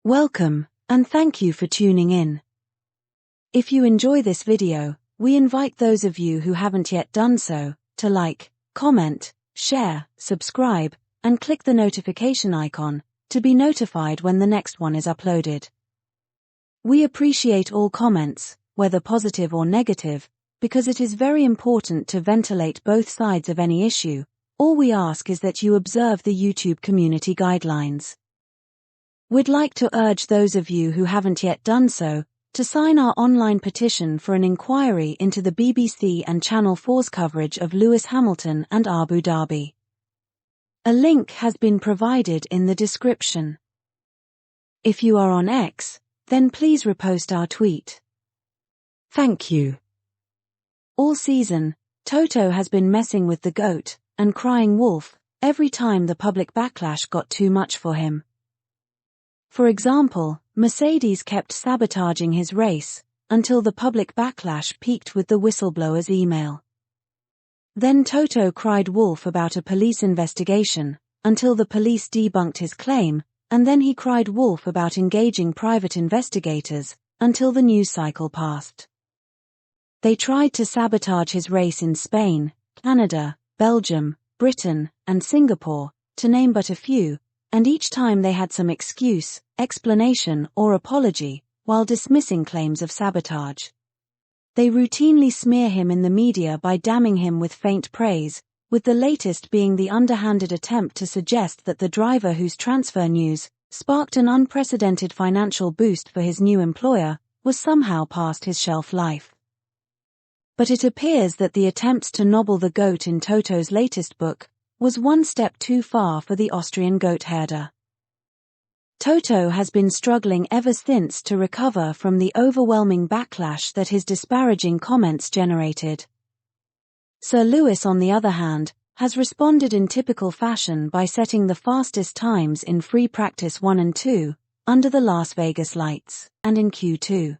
Welcome, and thank you for tuning in. If you enjoy this video, we invite those of you who haven't yet done so, to like, comment, share, subscribe, and click the notification icon, to be notified when the next one is uploaded. We appreciate all comments, whether positive or negative, because it is very important to ventilate both sides of any issue. All we ask is that you observe the YouTube community guidelines. We'd like to urge those of you who haven't yet done so, to sign our online petition for an inquiry into the BBC and Channel 4's coverage of Lewis Hamilton and Abu Dhabi. A link has been provided in the description. If you are on X, then please repost our tweet. Thank you. All season, Toto has been messing with the goat and crying wolf every time the public backlash got too much for him. For example, Mercedes kept sabotaging his race until the public backlash peaked with the whistleblower's email. Then Toto cried wolf about a police investigation until the police debunked his claim, and then he cried wolf about engaging private investigators until the news cycle passed. They tried to sabotage his race in Spain, Canada, Belgium, Britain, and Singapore, to name but a few, and each time they had some excuse, explanation, or apology, while dismissing claims of sabotage. They routinely smear him in the media by damning him with faint praise, with the latest being the underhanded attempt to suggest that the driver whose transfer news sparked an unprecedented financial boost for his new employer was somehow past his shelf life. But it appears that the attempts to nobble the goat in Toto's latest book was one step too far for the Austrian goat herder. Toto has been struggling ever since to recover from the overwhelming backlash that his disparaging comments generated. Sir Lewis, on the other hand, has responded in typical fashion by setting the fastest times in free practice 1 and 2, under the Las Vegas lights, and in Q2.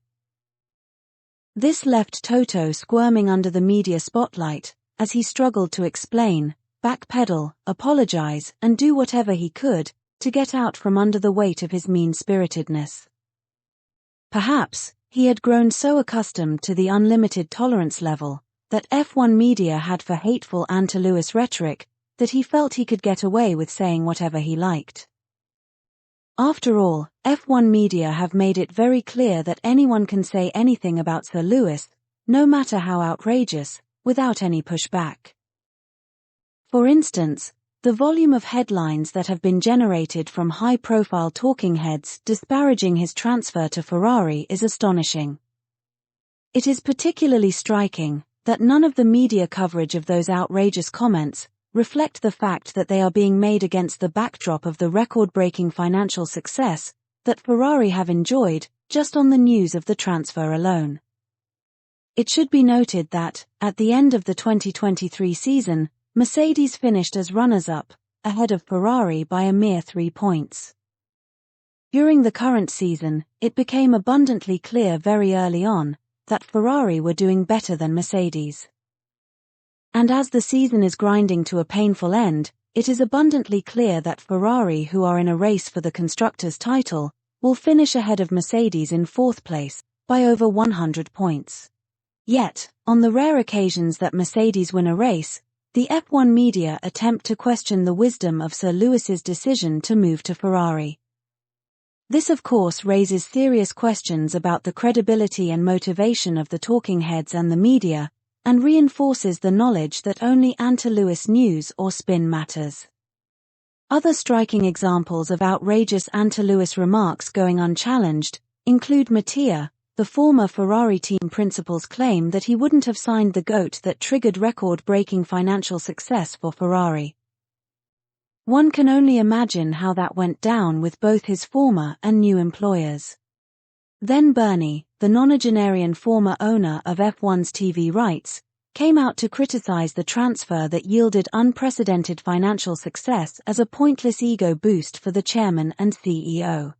This left Toto squirming under the media spotlight, as he struggled to explain, backpedal, apologize, and do whatever he could to get out from under the weight of his mean-spiritedness. Perhaps, he had grown so accustomed to the unlimited tolerance level that F1 media had for hateful anti-Lewis rhetoric that he felt he could get away with saying whatever he liked. After all, F1 media have made it very clear that anyone can say anything about Sir Lewis, no matter how outrageous, without any pushback. For instance, the volume of headlines that have been generated from high-profile talking heads disparaging his transfer to Ferrari is astonishing. It is particularly striking that none of the media coverage of those outrageous comments reflect the fact that they are being made against the backdrop of the record-breaking financial success that Ferrari have enjoyed just on the news of the transfer alone. It should be noted that, at the end of the 2023 season, Mercedes finished as runners-up, ahead of Ferrari by a mere 3 points. During the current season, it became abundantly clear very early on that Ferrari were doing better than Mercedes. And as the season is grinding to a painful end, it is abundantly clear that Ferrari, who are in a race for the constructors' title, will finish ahead of Mercedes in 4th place, by over 100 points. Yet, on the rare occasions that Mercedes win a race, the F1 media attempt to question the wisdom of Sir Lewis's decision to move to Ferrari. This of course raises serious questions about the credibility and motivation of the talking heads and the media, and reinforces the knowledge that only anti-Lewis news or spin matters. Other striking examples of outrageous anti-Lewis remarks going unchallenged include Mattia, the former Ferrari team principal's claim that he wouldn't have signed the GOAT that triggered record-breaking financial success for Ferrari. One can only imagine how that went down with both his former and new employers. Then Bernie, the nonagenarian former owner of F1's TV rights, came out to criticize the transfer that yielded unprecedented financial success as a pointless ego boost for the chairman and CEO.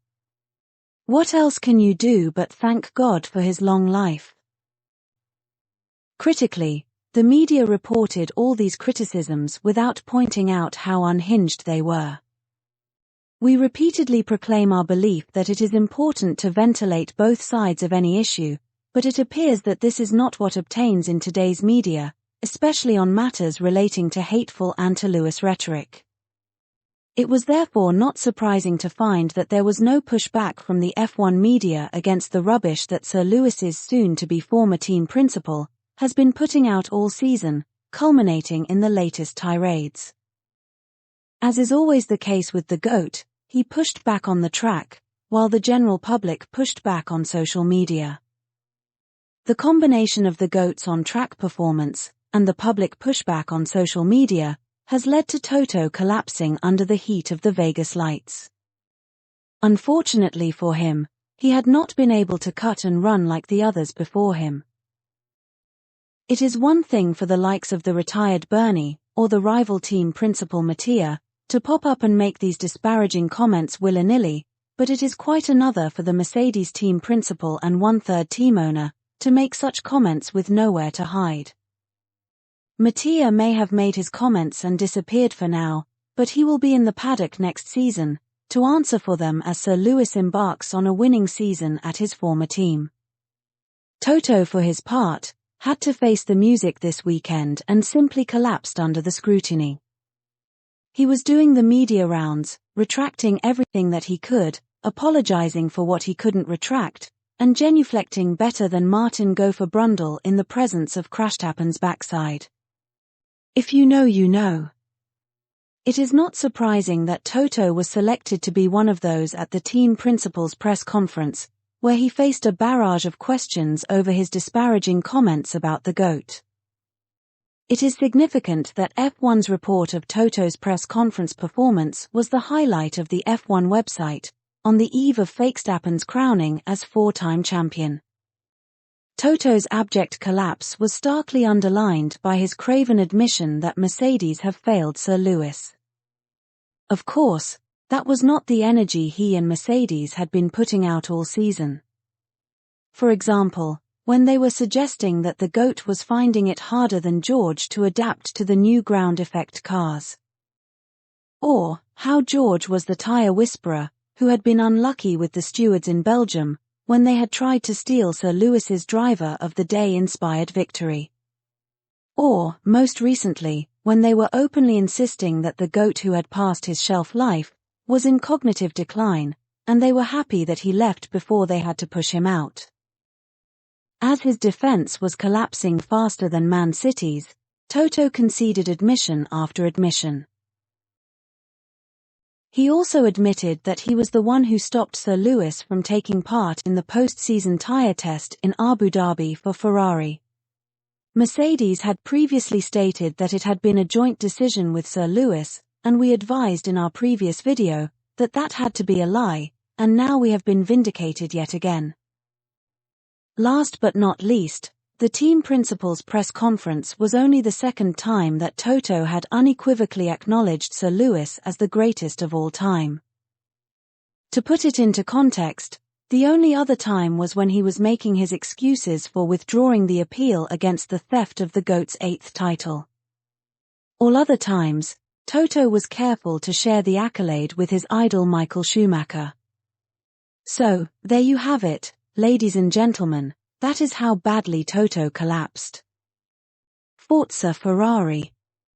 What else can you do but thank God for his long life? Critically, the media reported all these criticisms without pointing out how unhinged they were. We repeatedly proclaim our belief that it is important to ventilate both sides of any issue, but it appears that this is not what obtains in today's media, especially on matters relating to hateful anti-Lewis rhetoric. It was therefore not surprising to find that there was no pushback from the F1 media against the rubbish that Sir Lewis's soon-to-be former team principal has been putting out all season, culminating in the latest tirades. As is always the case with the GOAT, he pushed back on the track, while the general public pushed back on social media. The combination of the GOAT's on-track performance and the public pushback on social media has led to Toto collapsing under the heat of the Vegas lights. Unfortunately for him, he had not been able to cut and run like the others before him. It is one thing for the likes of the retired Bernie, or the rival team principal Mattia, to pop up and make these disparaging comments willy-nilly, but it is quite another for the Mercedes team principal and one-third team owner to make such comments with nowhere to hide. Mattia may have made his comments and disappeared for now, but he will be in the paddock next season, to answer for them as Sir Lewis embarks on a winning season at his former team. Toto, for his part, had to face the music this weekend and simply collapsed under the scrutiny. He was doing the media rounds, retracting everything that he could, apologizing for what he couldn't retract, and genuflecting better than Martin Gopher Brundle in the presence of Crashtappen's backside. If you know, you know. It is not surprising that Toto was selected to be one of those at the team principal's press conference, where he faced a barrage of questions over his disparaging comments about the GOAT. It is significant that F1's report of Toto's press conference performance was the highlight of the F1 website, on the eve of Verstappen's crowning as four-time champion. Toto's abject collapse was starkly underlined by his craven admission that Mercedes have failed Sir Lewis. Of course, that was not the energy he and Mercedes had been putting out all season. For example, when they were suggesting that the GOAT was finding it harder than George to adapt to the new ground effect cars. Or, how George was the tyre whisperer, who had been unlucky with the stewards in Belgium, when they had tried to steal Sir Lewis's driver of the day-inspired victory. Or, most recently, when they were openly insisting that the GOAT who had passed his shelf life was in cognitive decline, and they were happy that he left before they had to push him out. As his defense was collapsing faster than Man City's, Toto conceded admission after admission. He also admitted that he was the one who stopped Sir Lewis from taking part in the post-season tyre test in Abu Dhabi for Ferrari. Mercedes had previously stated that it had been a joint decision with Sir Lewis, and we advised in our previous video that that had to be a lie, and now we have been vindicated yet again. Last but not least, the team principal's press conference was only the second time that Toto had unequivocally acknowledged Sir Lewis as the greatest of all time. To put it into context, the only other time was when he was making his excuses for withdrawing the appeal against the theft of the GOAT's 8th title. All other times, Toto was careful to share the accolade with his idol Michael Schumacher. So, there you have it, ladies and gentlemen, that is how badly Toto collapsed. Forza Ferrari.